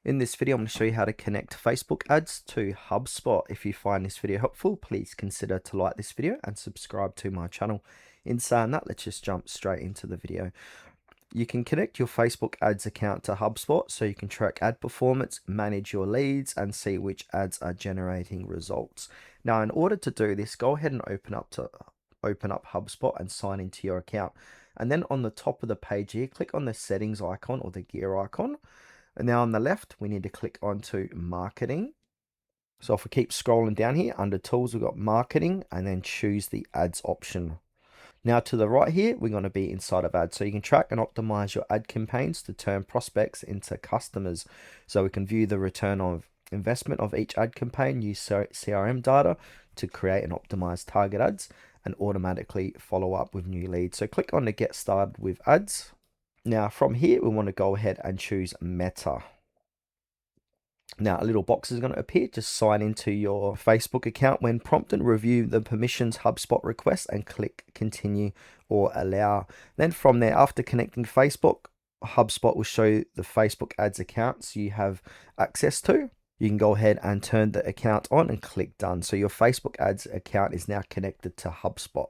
In this video, I'm going to show you how to connect Facebook ads to HubSpot. If you find this video helpful, please consider to like this video and subscribe to my channel. In saying that, let's just jump straight into the video. You can connect your Facebook ads account to HubSpot so you can track ad performance, manage your leads, and see which ads are generating results. Now, in order to do this, go ahead and open up HubSpot and sign into your account. And then on the top of the page here, click on the settings icon or the gear icon. And now on the left, we need to click onto marketing. So if we keep scrolling down here, under tools, we've got marketing and then choose the ads option. Now to the right here, we're going to be inside of ads. So you can track and optimize your ad campaigns to turn prospects into customers. So we can view the return of investment of each ad campaign, use CRM data to create and optimize target ads and automatically follow up with new leads. So click on the get started with ads. Now from here, we want to go ahead and choose Meta. Now a little box is going to appear. Just sign into your Facebook account. When prompted, review the permissions HubSpot request and click continue or allow. Then from there, after connecting Facebook, HubSpot will show the Facebook ads accounts you have access to. You can go ahead and turn the account on and click done. So your Facebook ads account is now connected to HubSpot.